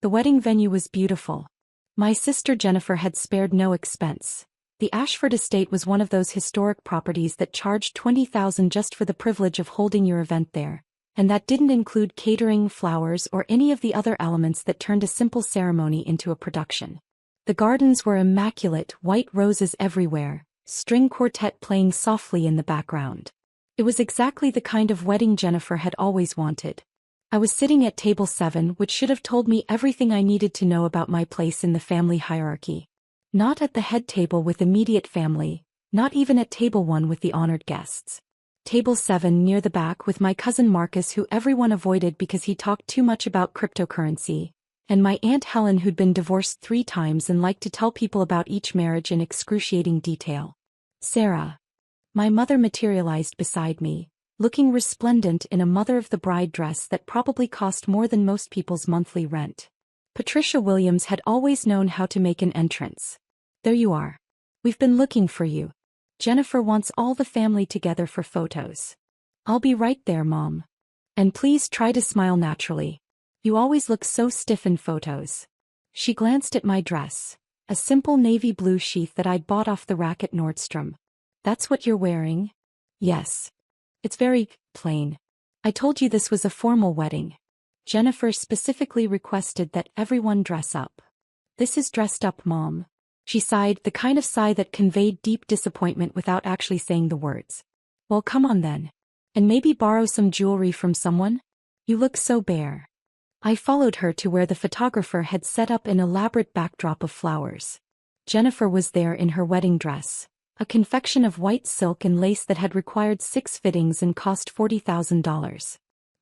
The wedding venue was beautiful. My sister Jennifer had spared no expense. The Ashford estate was one of those historic properties that charged $20,000 just for the privilege of holding your event there, and that didn't include catering, flowers, or any of the other elements that turned a simple ceremony into a production. The gardens were immaculate, white roses everywhere, string quartet playing softly in the background. It was exactly the kind of wedding Jennifer had always wanted. I was sitting at table 7, which should have told me everything I needed to know about my place in the family hierarchy. Not at the head table with immediate family, not even at table 1 with the honored guests. Table 7 near the back with my cousin Marcus, who everyone avoided because he talked too much about cryptocurrency, and my Aunt Helen, who'd been divorced 3 times and liked to tell people about each marriage in excruciating detail. Sarah. My mother materialized beside me, looking resplendent in a mother-of-the-bride dress that probably cost more than most people's monthly rent. Patricia Williams had always known how to make an entrance. There you are. We've been looking for you. Jennifer wants all the family together for photos. I'll be right there, Mom. And please try to smile naturally. You always look so stiff in photos. She glanced at my dress, a simple navy blue sheath that I'd bought off the rack at Nordstrom. That's what you're wearing? Yes. It's very plain. I told you this was a formal wedding. Jennifer specifically requested that everyone dress up. This is dressed up, Mom. She sighed, the kind of sigh that conveyed deep disappointment without actually saying the words. Well, come on then. And maybe borrow some jewelry from someone? You look so bare. I followed her to where the photographer had set up an elaborate backdrop of flowers. Jennifer was there in her wedding dress, a confection of white silk and lace that had required 6 fittings and cost $40,000.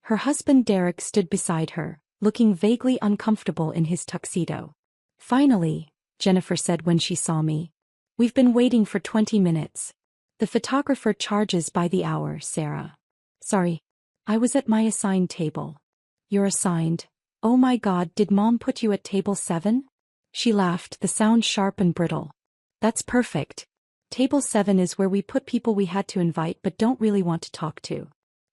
Her husband Derek stood beside her, looking vaguely uncomfortable in his tuxedo. Finally, Jennifer said when she saw me. We've been waiting for 20 minutes. The photographer charges by the hour, Sarah. Sorry. I was at my assigned table. You're assigned. Oh my God, did Mom put you at table 7? She laughed, the sound sharp and brittle. That's perfect. Table 7 is where we put people we had to invite but don't really want to talk to.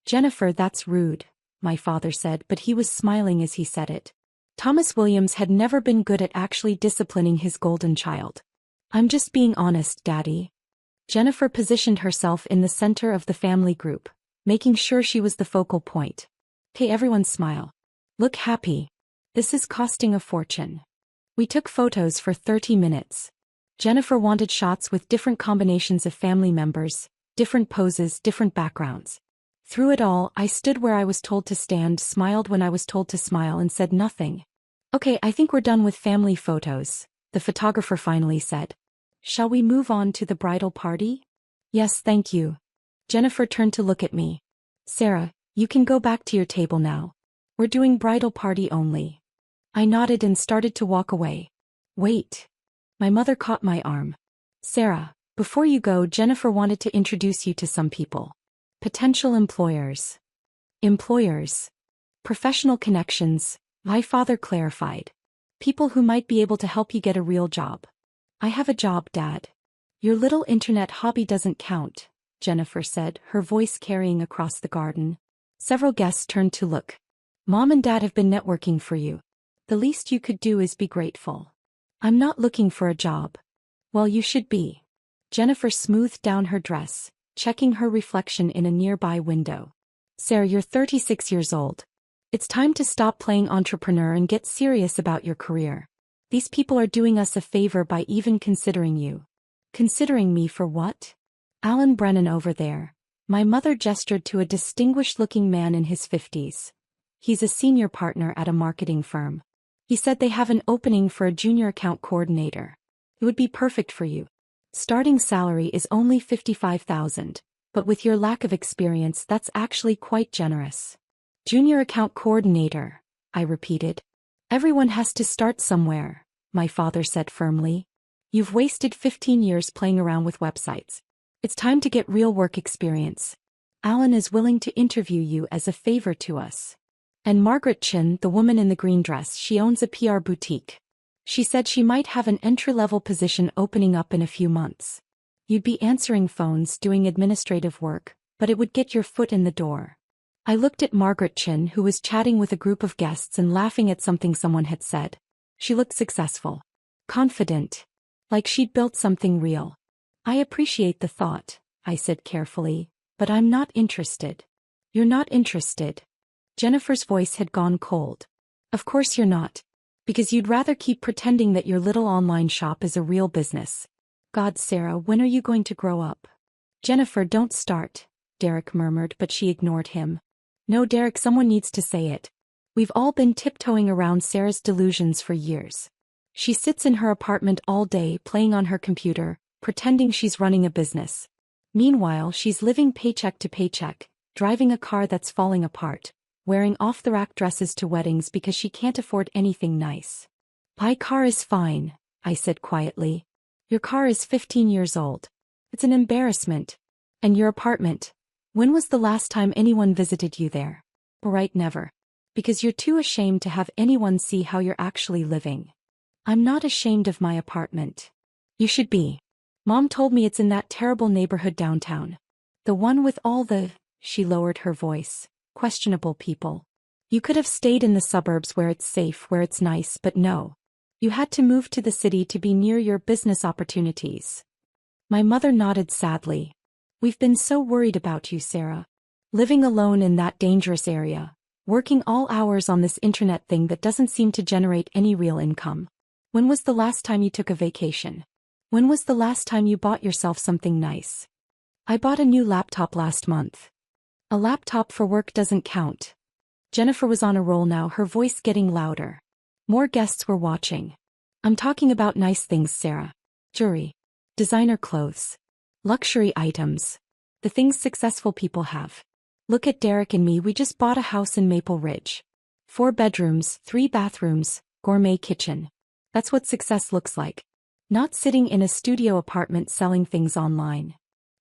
Jennifer, that's rude, my father said, but he was smiling as he said it. Thomas Williams had never been good at actually disciplining his golden child. I'm just being honest, Daddy. Jennifer positioned herself in the center of the family group, making sure she was the focal point. Hey, everyone smile. Look happy. This is costing a fortune. We took photos for 30 minutes. Jennifer wanted shots with different combinations of family members, different poses, different backgrounds. Through it all, I stood where I was told to stand, smiled when I was told to smile, and said nothing. Okay, I think we're done with family photos, the photographer finally said. Shall we move on to the bridal party? Yes, thank you. Jennifer turned to look at me. Sarah, you can go back to your table now. We're doing bridal party only. I nodded and started to walk away. Wait. My mother caught my arm. Sarah, before you go, Jennifer wanted to introduce you to some people. Potential employers. Employers. Professional connections, my father clarified. People who might be able to help you get a real job. I have a job, Dad. Your little internet hobby doesn't count, Jennifer said, her voice carrying across the garden. Several guests turned to look. Mom and Dad have been networking for you. The least you could do is be grateful. I'm not looking for a job. Well, you should be. Jennifer smoothed down her dress, checking her reflection in a nearby window. Sarah, you're 36 years old. It's time to stop playing entrepreneur and get serious about your career. These people are doing us a favor by even considering you. Considering me for what? Alan Brennan over there. My mother gestured to a distinguished-looking man in his 50s. He's a senior partner at a marketing firm. He said they have an opening for a junior account coordinator. It would be perfect for you. Starting salary is only $55,000, but with your lack of experience, that's actually quite generous. Junior account coordinator, I repeated. Everyone has to start somewhere, my father said firmly. You've wasted 15 years playing around with websites. It's time to get real work experience. Alan is willing to interview you as a favor to us. And Margaret Chin, the woman in the green dress, she owns a PR boutique. She said she might have an entry-level position opening up in a few months. You'd be answering phones, doing administrative work, but it would get your foot in the door. I looked at Margaret Chin, who was chatting with a group of guests and laughing at something someone had said. She looked successful. Confident. Like she'd built something real. I appreciate the thought, I said carefully, but I'm not interested. You're not interested. Jennifer's voice had gone cold. Of course you're not. Because you'd rather keep pretending that your little online shop is a real business. God, Sarah, when are you going to grow up? Jennifer, don't start, Derek murmured, but she ignored him. No, Derek, someone needs to say it. We've all been tiptoeing around Sarah's delusions for years. She sits in her apartment all day playing on her computer, pretending she's running a business. Meanwhile, she's living paycheck to paycheck, driving a car that's falling apart, wearing off-the-rack dresses to weddings because she can't afford anything nice. My car is fine, I said quietly. Your car is 15 years old. It's an embarrassment. And your apartment? When was the last time anyone visited you there? Right, never. Because you're too ashamed to have anyone see how you're actually living. I'm not ashamed of my apartment. You should be. Mom told me it's in that terrible neighborhood downtown. The one with all the, she lowered her voice, questionable people. You could have stayed in the suburbs where it's safe, where it's nice, but no. You had to move to the city to be near your business opportunities. My mother nodded sadly. We've been so worried about you, Sarah. Living alone in that dangerous area. Working all hours on this internet thing that doesn't seem to generate any real income. When was the last time you took a vacation? When was the last time you bought yourself something nice? I bought a new laptop last month. A laptop for work doesn't count. Jennifer was on a roll now, her voice getting louder. More guests were watching. I'm talking about nice things, Sarah. Jewelry. Designer clothes. Luxury items. The things successful people have. Look at Derek and me, we just bought a house in Maple Ridge. 4 bedrooms, 3 bathrooms, gourmet kitchen. That's what success looks like. Not sitting in a studio apartment selling things online.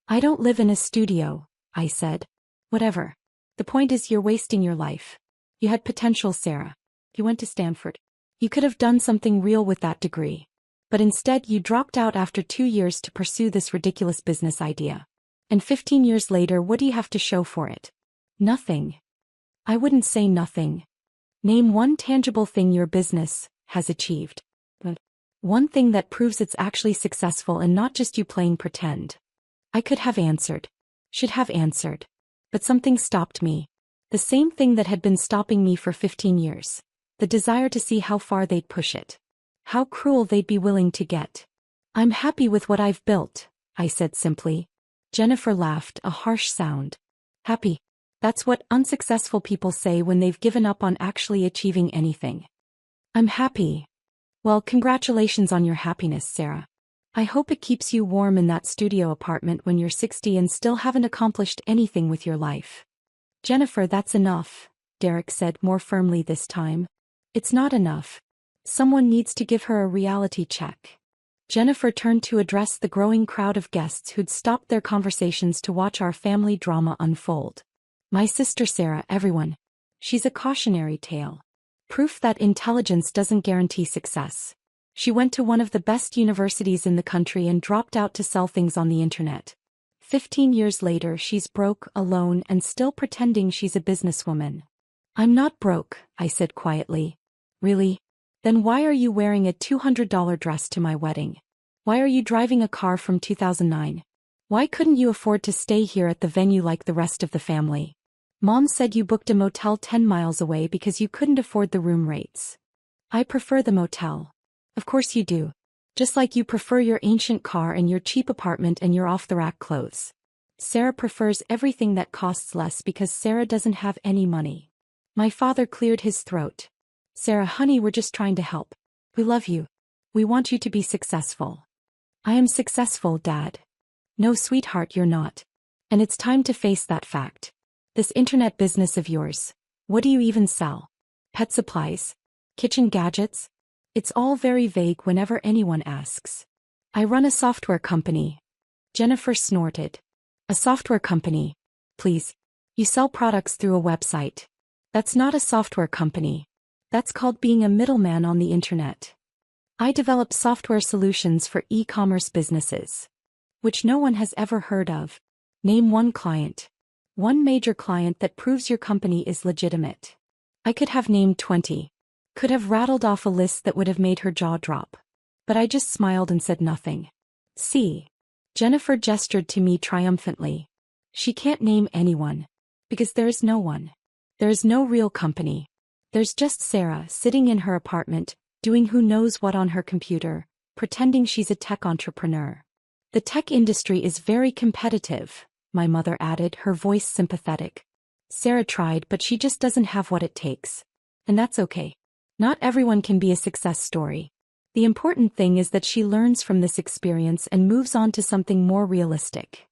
I don't live in a studio, I said. Whatever. The point is you're wasting your life. You had potential, Sarah. You went to Stanford. You could have done something real with that degree. But instead you dropped out after 2 years to pursue this ridiculous business idea. And 15 years later, what do you have to show for it? Nothing. I wouldn't say nothing. Name one tangible thing your business has achieved. One thing that proves it's actually successful and not just you playing pretend. I could have answered. Should have answered. But something stopped me. The same thing that had been stopping me for 15 years. The desire to see how far they'd push it. How cruel they'd be willing to get. I'm happy with what I've built, I said simply. Jennifer laughed, a harsh sound. Happy. That's what unsuccessful people say when they've given up on actually achieving anything. I'm happy. Well, congratulations on your happiness, Sarah. I hope it keeps you warm in that studio apartment when you're 60 and still haven't accomplished anything with your life. Jennifer, that's enough, Derek said more firmly this time. It's not enough. Someone needs to give her a reality check. Jennifer turned to address the growing crowd of guests who'd stopped their conversations to watch our family drama unfold. My sister Sarah, everyone. She's a cautionary tale. Proof that intelligence doesn't guarantee success. She went to one of the best universities in the country and dropped out to sell things on the internet. 15 years later, she's broke, alone, and still pretending she's a businesswoman. I'm not broke, I said quietly. Really? Then why are you wearing a $200 dress to my wedding? Why are you driving a car from 2009? Why couldn't you afford to stay here at the venue like the rest of the family? Mom said you booked a motel 10 miles away because you couldn't afford the room rates. I prefer the motel. Of course you do. Just like you prefer your ancient car and your cheap apartment and your off-the-rack clothes. Sarah prefers everything that costs less because Sarah doesn't have any money. My father cleared his throat. Sarah, honey, we're just trying to help. We love you. We want you to be successful. I am successful, Dad. No, sweetheart, you're not. And it's time to face that fact. This internet business of yours. What do you even sell? Pet supplies? Kitchen gadgets? It's all very vague whenever anyone asks. I run a software company. Jennifer snorted. A software company? Please. You sell products through a website. That's not a software company. That's called being a middleman on the internet. I develop software solutions for e-commerce businesses. Which no one has ever heard of. Name one client. One major client that proves your company is legitimate. I could have named 20. Could have rattled off a list that would have made her jaw drop. But I just smiled and said nothing. See? Jennifer gestured to me triumphantly. She can't name anyone. Because there's no one. There's no real company. There's just Sarah sitting in her apartment, doing who knows what on her computer, pretending she's a tech entrepreneur. The tech industry is very competitive, my mother added, her voice sympathetic. Sarah tried, but she just doesn't have what it takes. And that's okay. Not everyone can be a success story. The important thing is that she learns from this experience and moves on to something more realistic.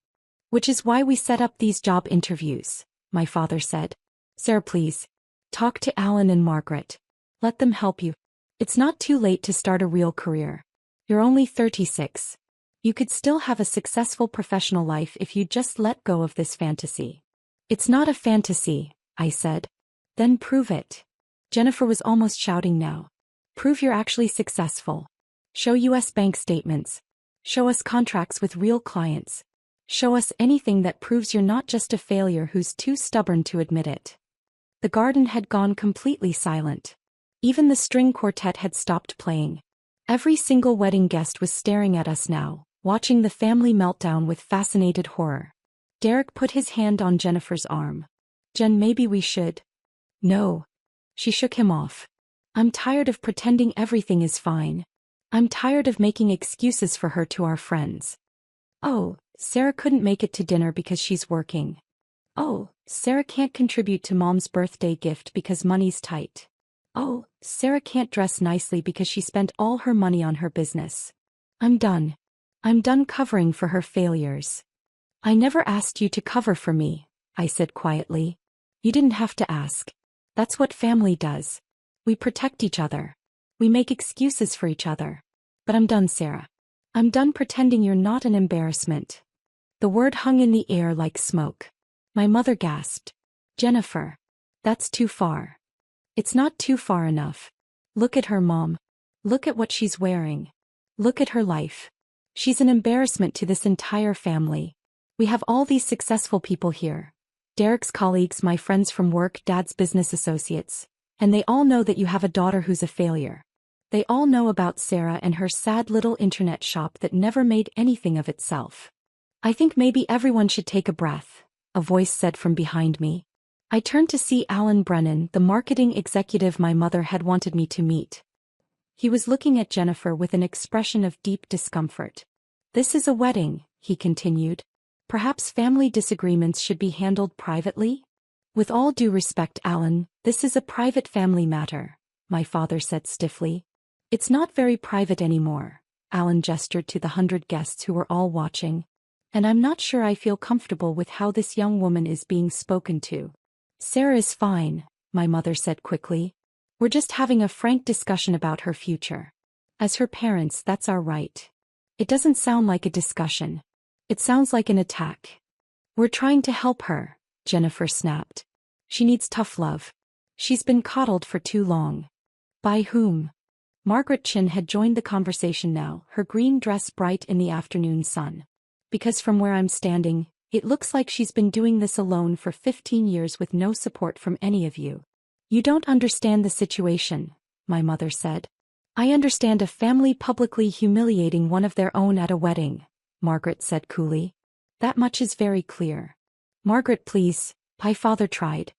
Which is why we set up these job interviews, my father said. Sarah, please. Talk to Alan and Margaret. Let them help you. It's not too late to start a real career. You're only 36. You could still have a successful professional life if you just let go of this fantasy. It's not a fantasy, I said. Then prove it. Jennifer was almost shouting now. Prove you're actually successful. Show US bank statements. Show us contracts with real clients. Show us anything that proves you're not just a failure who's too stubborn to admit it. The garden had gone completely silent. Even the string quartet had stopped playing. Every single wedding guest was staring at us now, watching the family meltdown with fascinated horror. Derek put his hand on Jennifer's arm. Jen, maybe we should. No. She shook him off. I'm tired of pretending everything is fine. I'm tired of making excuses for her to our friends. Oh, Sarah couldn't make it to dinner because she's working. Oh, Sarah can't contribute to Mom's birthday gift because money's tight. Oh, Sarah can't dress nicely because she spent all her money on her business. I'm done. I'm done covering for her failures. I never asked you to cover for me, I said quietly. You didn't have to ask. That's what family does. We protect each other. We make excuses for each other. But I'm done, Sarah. I'm done pretending you're not an embarrassment. The word hung in the air like smoke. My mother gasped. Jennifer. That's too far. It's not too far enough. Look at her, Mom. Look at what she's wearing. Look at her life. She's an embarrassment to this entire family. We have all these successful people here. Derek's colleagues, my friends from work, Dad's business associates. And they all know that you have a daughter who's a failure. They all know about Sarah and her sad little internet shop that never made anything of itself. I think maybe everyone should take a breath, a voice said from behind me. I turned to see Alan Brennan, the marketing executive my mother had wanted me to meet. He was looking at Jennifer with an expression of deep discomfort. This is a wedding, he continued. Perhaps family disagreements should be handled privately? With all due respect, Alan, this is a private family matter, my father said stiffly. It's not very private anymore, Alan gestured to the 100 guests who were all watching. And I'm not sure I feel comfortable with how this young woman is being spoken to. Sarah is fine, my mother said quickly. We're just having a frank discussion about her future. As her parents, that's our right. It doesn't sound like a discussion. It sounds like an attack. We're trying to help her, Jennifer snapped. She needs tough love. She's been coddled for too long. By whom? Margaret Chin had joined the conversation now, her green dress bright in the afternoon sun. Because from where I'm standing, it looks like she's been doing this alone for 15 years with no support from any of you. You don't understand the situation, my mother said. I understand a family publicly humiliating one of their own at a wedding, Margaret said coolly. That much is very clear. Margaret, please, my father tried.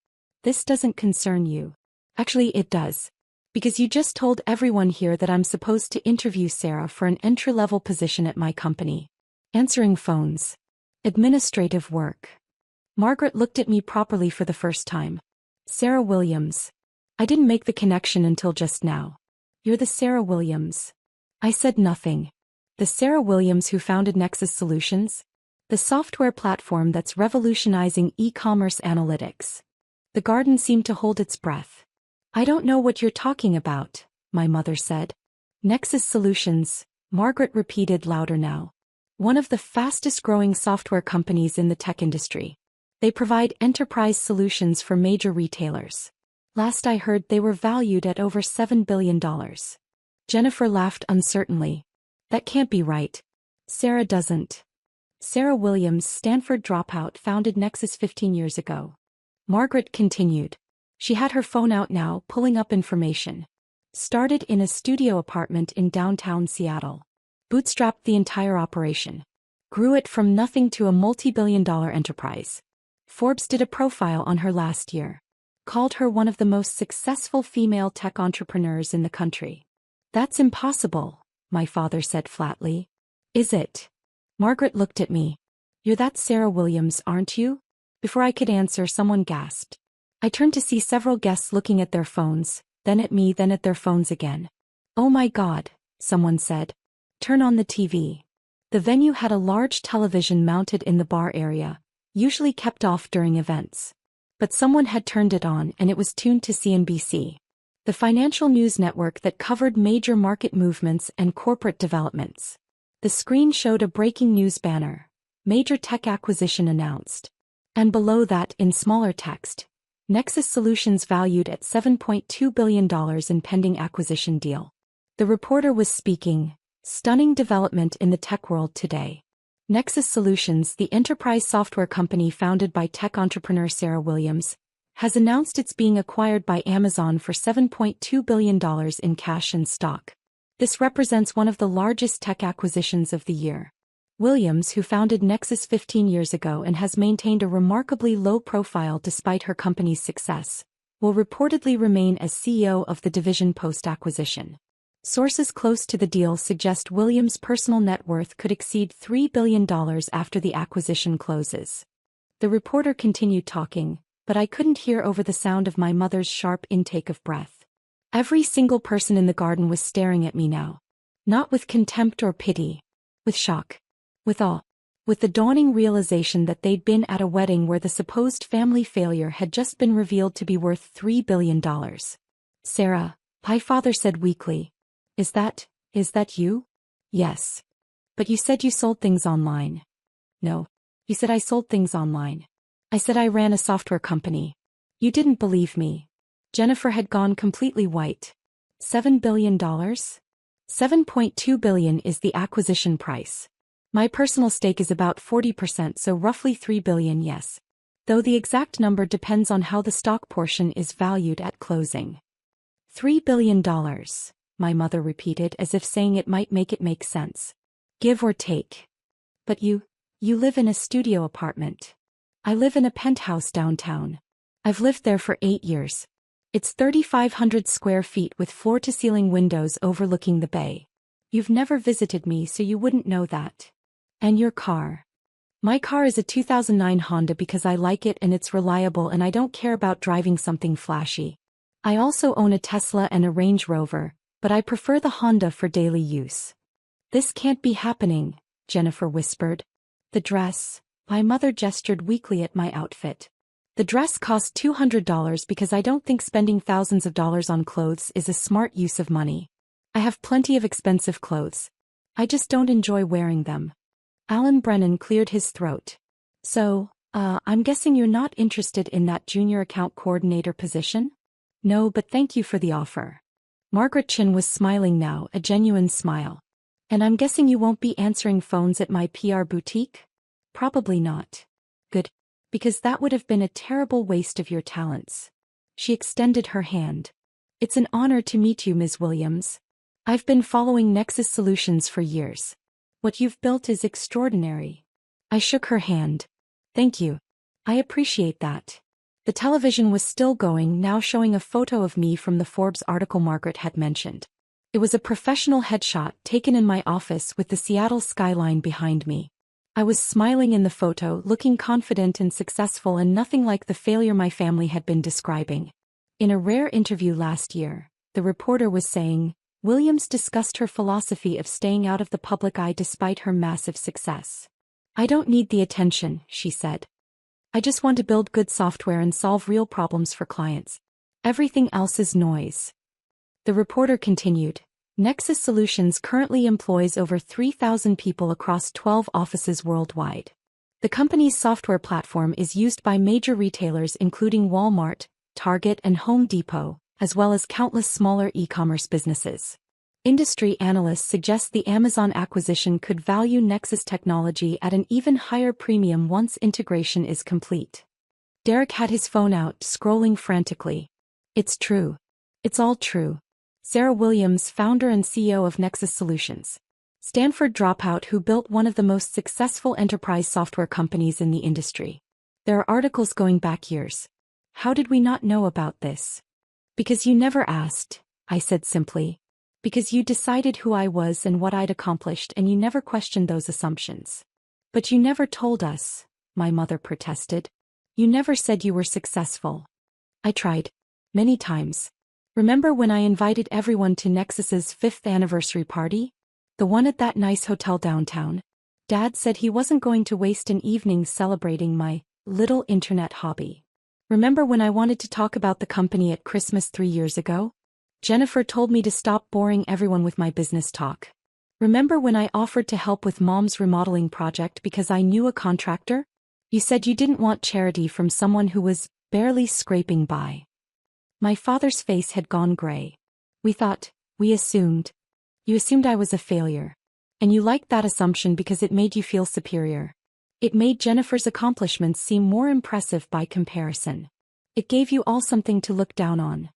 This doesn't concern you. Actually, it does. Because you just told everyone here that I'm supposed to interview Sarah for an entry-level position at my company. Answering phones. Administrative work. Margaret looked at me properly for the first time. Sarah Williams. I didn't make the connection until just now. You're the Sarah Williams. I said nothing. The Sarah Williams who founded Nexus Solutions? The software platform that's revolutionizing e-commerce analytics. The garden seemed to hold its breath. I don't know what you're talking about, my mother said. Nexus Solutions, Margaret repeated louder now. One of the fastest-growing software companies in the tech industry. They provide enterprise solutions for major retailers. Last I heard they were valued at over $7 billion. Jennifer laughed uncertainly. That can't be right. Sarah doesn't. Sarah Williams, Stanford dropout, founded Nexus 15 years ago. Margaret continued. She had her phone out now, pulling up information. Started in a studio apartment in downtown Seattle. Bootstrapped the entire operation. Grew it from nothing to a multi-billion-dollar enterprise. Forbes did a profile on her last year. Called her one of the most successful female tech entrepreneurs in the country. That's impossible, my father said flatly. Is it? Margaret looked at me. You're that Sarah Williams, aren't you? Before I could answer, someone gasped. I turned to see several guests looking at their phones, then at me, then at their phones again. Oh my God, someone said. Turn on the TV. The venue had a large television mounted in the bar area, usually kept off during events. But someone had turned it on and it was tuned to CNBC, the financial news network that covered major market movements and corporate developments. The screen showed a breaking news banner. Major tech acquisition announced. And below that, in smaller text, Nexus Solutions valued at $7.2 billion in pending acquisition deal. The reporter was speaking. Stunning development in the tech world today. Nexus Solutions, the enterprise software company founded by tech entrepreneur Sarah Williams, has announced it's being acquired by Amazon for $7.2 billion in cash and stock. This represents one of the largest tech acquisitions of the year. Williams, who founded Nexus 15 years ago and has maintained a remarkably low profile despite her company's success, will reportedly remain as CEO of the division post-acquisition. Sources close to the deal suggest Williams' personal net worth could exceed $3 billion after the acquisition closes. The reporter continued talking, but I couldn't hear over the sound of my mother's sharp intake of breath. Every single person in the garden was staring at me now. Not with contempt or pity. With shock. With awe. With the dawning realization that they'd been at a wedding where the supposed family failure had just been revealed to be worth $3 billion. Sarah, my father said weakly. Is that you? Yes. But you said you sold things online. No. You said I sold things online. I said I ran a software company. You didn't believe me. Jennifer had gone completely white. $7 billion? $7.2 billion is the acquisition price. My personal stake is about 40%, so roughly $3 billion, yes. Though the exact number depends on how the stock portion is valued at closing. $3 billion. My mother repeated as if saying it might make sense. Give or take. But you live in a studio apartment. I live in a penthouse downtown. I've lived there for 8 years. It's 3,500 square feet with floor-to-ceiling windows overlooking the bay. You've never visited me, so you wouldn't know that. And your car. My car is a 2009 Honda because I like it and it's reliable and I don't care about driving something flashy. I also own a Tesla and a Range Rover, but I prefer the Honda for daily use. This can't be happening, Jennifer whispered. The dress. My mother gestured weakly at my outfit. The dress cost $200 because I don't think spending thousands of dollars on clothes is a smart use of money. I have plenty of expensive clothes. I just don't enjoy wearing them. Alan Brennan cleared his throat. So, I'm guessing you're not interested in that junior account coordinator position? No, but thank you for the offer. Margaret Chin was smiling now, a genuine smile. And I'm guessing you won't be answering phones at my PR boutique? Probably not. Good. Because that would have been a terrible waste of your talents. She extended her hand. It's an honor to meet you, Ms. Williams. I've been following Nexus Solutions for years. What you've built is extraordinary. I shook her hand. Thank you. I appreciate that. The television was still going, now showing a photo of me from the Forbes article Margaret had mentioned. It was a professional headshot taken in my office with the Seattle skyline behind me. I was smiling in the photo, looking confident and successful and nothing like the failure my family had been describing. In a rare interview last year, the reporter was saying, Williams discussed her philosophy of staying out of the public eye despite her massive success. I don't need the attention, she said. I just want to build good software and solve real problems for clients. Everything else is noise. The reporter continued. Nexus Solutions currently employs over 3,000 people across 12 offices worldwide. The company's software platform is used by major retailers including Walmart, Target and Home Depot, as well as countless smaller e-commerce businesses. Industry analysts suggest the Amazon acquisition could value Nexus technology at an even higher premium once integration is complete. Derek had his phone out, scrolling frantically. It's true. It's all true. Sarah Williams, founder and CEO of Nexus Solutions. Stanford dropout who built one of the most successful enterprise software companies in the industry. There are articles going back years. How did we not know about this? Because you never asked, I said simply. Because you decided who I was and what I'd accomplished and you never questioned those assumptions. But you never told us, my mother protested. You never said you were successful. I tried. Many times. Remember when I invited everyone to Nexus's 5th anniversary party? The one at that nice hotel downtown? Dad said he wasn't going to waste an evening celebrating my little internet hobby. Remember when I wanted to talk about the company at Christmas 3 years ago? Jennifer told me to stop boring everyone with my business talk. Remember when I offered to help with Mom's remodeling project because I knew a contractor? You said you didn't want charity from someone who was barely scraping by. My father's face had gone gray. We assumed. You assumed I was a failure. And you liked that assumption because it made you feel superior. It made Jennifer's accomplishments seem more impressive by comparison. It gave you all something to look down on.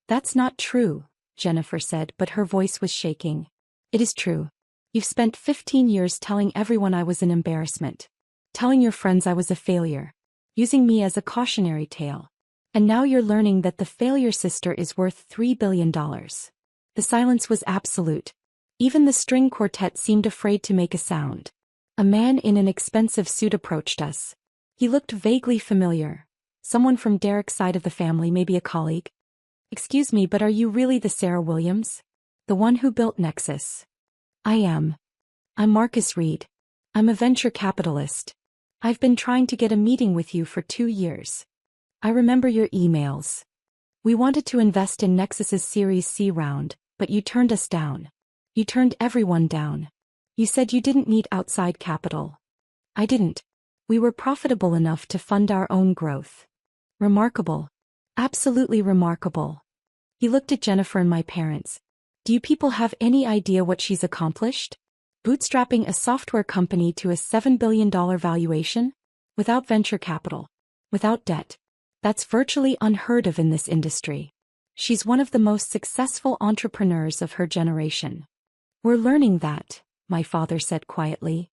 That's not true, Jennifer said, but her voice was shaking. It is true. You've spent 15 years telling everyone I was an embarrassment. Telling your friends I was a failure. Using me as a cautionary tale. And now you're learning that the failure sister is worth $3 billion. The silence was absolute. Even the string quartet seemed afraid to make a sound. A man in an expensive suit approached us. He looked vaguely familiar. Someone from Derek's side of the family, maybe a colleague. Excuse me, but are you really the Sarah Williams? The one who built Nexus? I am. I'm Marcus Reed. I'm a venture capitalist. I've been trying to get a meeting with you for 2 years. I remember your emails. We wanted to invest in Nexus's Series C round, but you turned us down. You turned everyone down. You said you didn't need outside capital. I didn't. We were profitable enough to fund our own growth. Remarkable. Absolutely remarkable. He looked at Jennifer and my parents. Do you people have any idea what she's accomplished? Bootstrapping a software company to a $7 billion valuation? Without venture capital. Without debt. That's virtually unheard of in this industry. She's one of the most successful entrepreneurs of her generation. We're learning that, my father said quietly.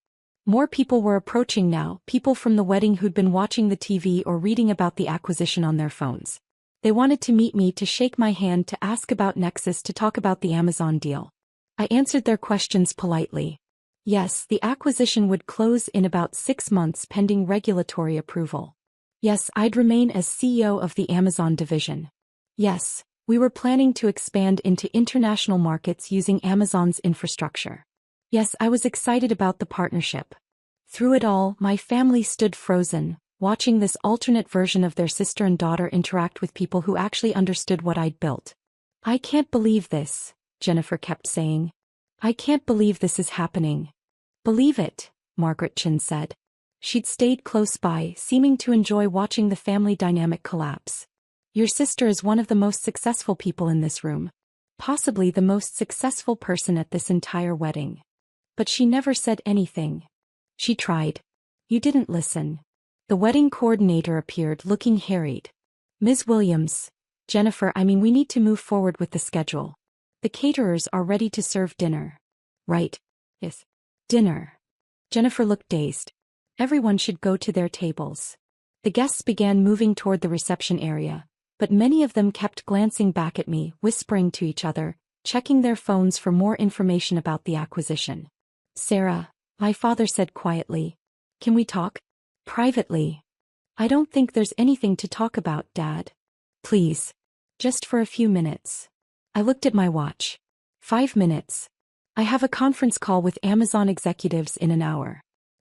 More people were approaching now, people from the wedding who'd been watching the TV or reading about the acquisition on their phones. They wanted to meet me, to shake my hand, to ask about Nexus, to talk about the Amazon deal. I answered their questions politely. Yes, the acquisition would close in about 6 months pending regulatory approval. Yes, I'd remain as CEO of the Amazon division. Yes, we were planning to expand into international markets using Amazon's infrastructure. Yes, I was excited about the partnership. Through it all, my family stood frozen, watching this alternate version of their sister and daughter interact with people who actually understood what I'd built. I can't believe this, Jennifer kept saying. I can't believe this is happening. Believe it, Margaret Chin said. She'd stayed close by, seeming to enjoy watching the family dynamic collapse. Your sister is one of the most successful people in this room. Possibly the most successful person at this entire wedding. But she never said anything. She tried. You didn't listen. The wedding coordinator appeared, looking harried. Ms. Williams, Jennifer, we need to move forward with the schedule. The caterers are ready to serve dinner. Right. Yes. Dinner. Jennifer looked dazed. Everyone should go to their tables. The guests began moving toward the reception area, but many of them kept glancing back at me, whispering to each other, checking their phones for more information about the acquisition. Sarah, my father said quietly. Can we talk? Privately. I don't think there's anything to talk about, Dad. Please. Just for a few minutes. I looked at my watch. 5 minutes. I have a conference call with Amazon executives in an hour.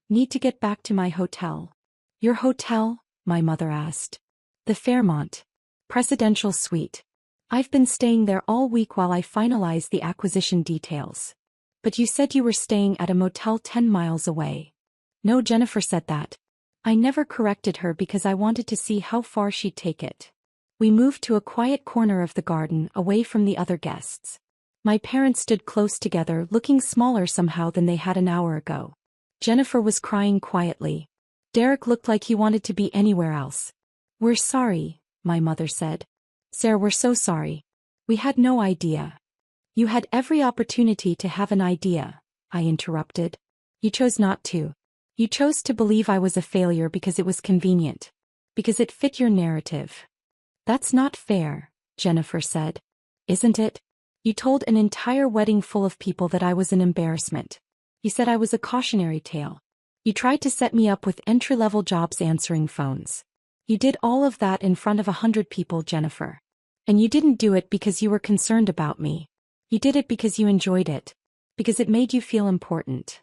Need to get back to my hotel. Your hotel? My mother asked. The Fairmont. Presidential suite. I've been staying there all week while I finalize the acquisition details. But you said you were staying at a motel 10 miles away. No, Jennifer said that. I never corrected her because I wanted to see how far she'd take it. We moved to a quiet corner of the garden, away from the other guests. My parents stood close together, looking smaller somehow than they had an hour ago. Jennifer was crying quietly. Derek looked like he wanted to be anywhere else. "We're sorry," my mother said. "Sarah, we're so sorry. We had no idea." "You had every opportunity to have an idea," I interrupted. "You chose not to. You chose to believe I was a failure because it was convenient. Because it fit your narrative." "That's not fair," Jennifer said. "Isn't it? You told an entire wedding full of people that I was an embarrassment. You said I was a cautionary tale. You tried to set me up with entry-level jobs answering phones. You did all of that in front of 100 people, Jennifer. And you didn't do it because you were concerned about me. You did it because you enjoyed it. Because it made you feel important."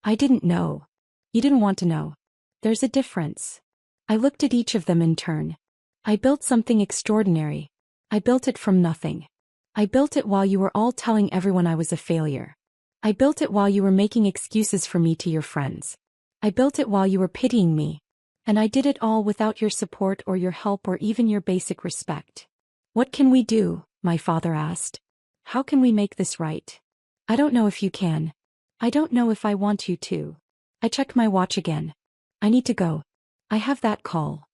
"I didn't know." "You didn't want to know. There's a difference." I looked at each of them in turn. "I built something extraordinary. I built it from nothing. I built it while you were all telling everyone I was a failure. I built it while you were making excuses for me to your friends. I built it while you were pitying me. And I did it all without your support or your help or even your basic respect." "What can we do?" my father asked. "How can we make this right?" "I don't know if you can. I don't know if I want you to." I checked my watch again. "I need to go. I have that call."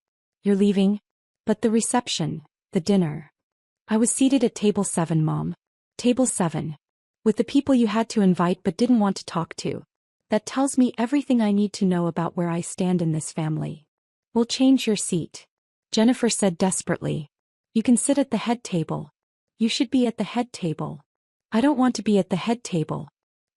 "You're leaving?" "But the reception, the dinner." "I was seated at table 7, Mom. Table 7. With the people you had to invite but didn't want to talk to. That tells me everything I need to know about where I stand in this family." "We'll change your seat," Jennifer said desperately. "You can sit at the head table. You should be at the head table." "I don't want to be at the head table.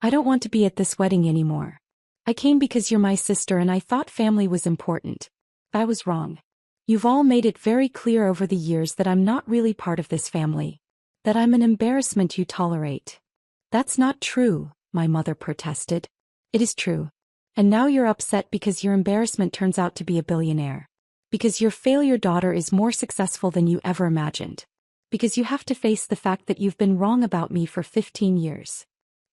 I don't want to be at this wedding anymore. I came because you're my sister and I thought family was important. I was wrong. You've all made it very clear over the years that I'm not really part of this family. That I'm an embarrassment you tolerate." "That's not true," my mother protested. "It is true. And now you're upset because your embarrassment turns out to be a billionaire. Because your failure daughter is more successful than you ever imagined. Because you have to face the fact that you've been wrong about me for 15 years.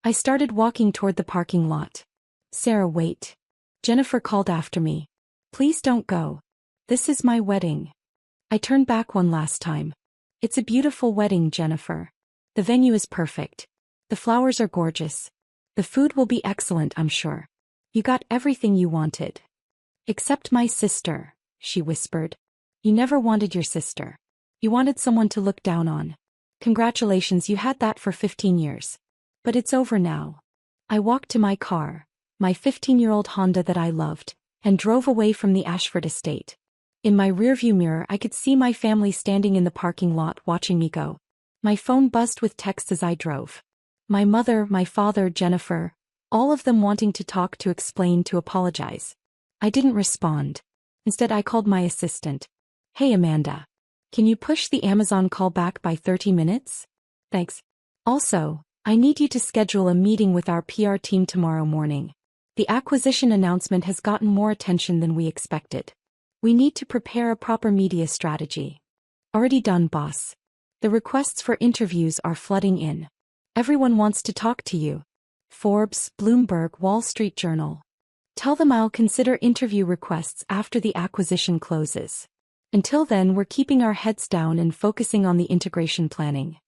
I started walking toward the parking lot. "Sarah, wait." Jennifer called after me. "Please don't go. This is my wedding." I turned back one last time. "It's a beautiful wedding, Jennifer. The venue is perfect. The flowers are gorgeous. The food will be excellent, I'm sure. You got everything you wanted." "Except my sister," she whispered. "You never wanted your sister. You wanted someone to look down on. Congratulations, you had that for 15 years. But it's over now." I walked to my car, my 15-year-old Honda that I loved, and drove away from the Ashford estate. In my rearview mirror I could see my family standing in the parking lot watching me go. My phone buzzed with texts as I drove. My mother, my father, Jennifer, all of them wanting to talk, to explain, to apologize. I didn't respond. Instead I called my assistant. "Hey Amanda. Can you push the Amazon call back by 30 minutes? Thanks. Also, I need you to schedule a meeting with our PR team tomorrow morning. The acquisition announcement has gotten more attention than we expected. We need to prepare a proper media strategy." "Already done, boss. The requests for interviews are flooding in. Everyone wants to talk to you. Forbes, Bloomberg, Wall Street Journal. Tell them I'll consider interview requests after the acquisition closes. Until then, we're keeping our heads down and focusing on the integration planning."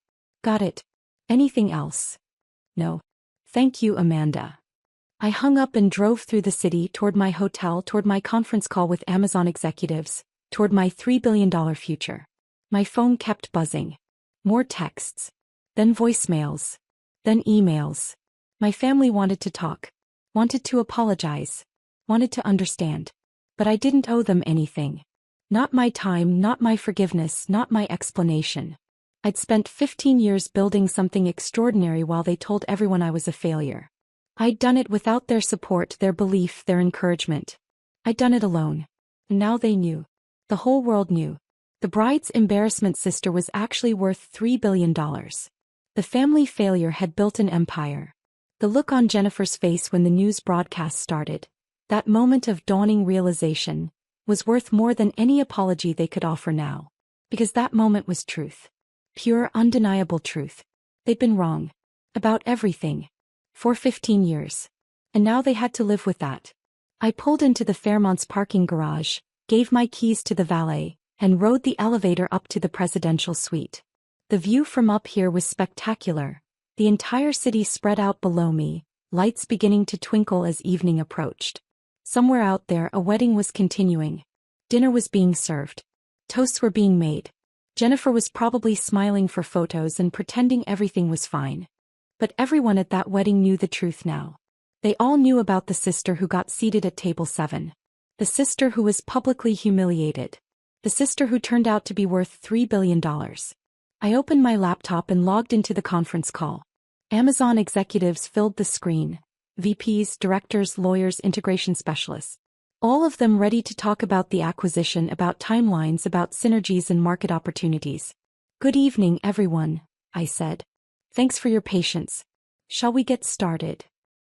"Got it. Anything else?" "No. Thank you, Amanda." I hung up and drove through the city, toward my hotel, toward my conference call with Amazon executives, toward my $3 billion future. My phone kept buzzing. More texts. Then voicemails. Then emails. My family wanted to talk. Wanted to apologize. Wanted to understand. But I didn't owe them anything. Not my time, not my forgiveness, not my explanation. I'd spent 15 years building something extraordinary while they told everyone I was a failure. I'd done it without their support, their belief, their encouragement. I'd done it alone. And now they knew. The whole world knew. The bride's embarrassment sister was actually worth $3 billion. The family failure had built an empire. The look on Jennifer's face when the news broadcast started, that moment of dawning realization, was worth more than any apology they could offer now. Because that moment was truth. Pure, undeniable truth. They'd been wrong. About everything. For 15 years. And now they had to live with that. I pulled into the Fairmont's parking garage, gave my keys to the valet, and rode the elevator up to the presidential suite. The view from up here was spectacular. The entire city spread out below me, lights beginning to twinkle as evening approached. Somewhere out there a wedding was continuing. Dinner was being served. Toasts were being made. Jennifer was probably smiling for photos and pretending everything was fine. But everyone at that wedding knew the truth now. They all knew about the sister who got seated at table 7. The sister who was publicly humiliated. The sister who turned out to be worth $3 billion. I opened my laptop and logged into the conference call. Amazon executives filled the screen. VPs, directors, lawyers, integration specialists. All of them ready to talk about the acquisition, about timelines, about synergies and market opportunities. Good evening, everyone, I said. Thanks for your patience. Shall we get started?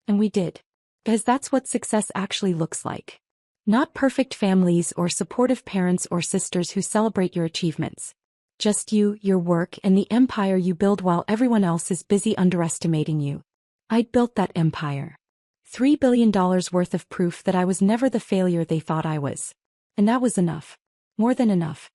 And we did. Because that's what success actually looks like. Not perfect families or supportive parents or sisters who celebrate your achievements. Just you, your work, and the empire you build while everyone else is busy underestimating you. I'd built that empire. $3 billion worth of proof that I was never the failure they thought I was. And that was enough. More than enough.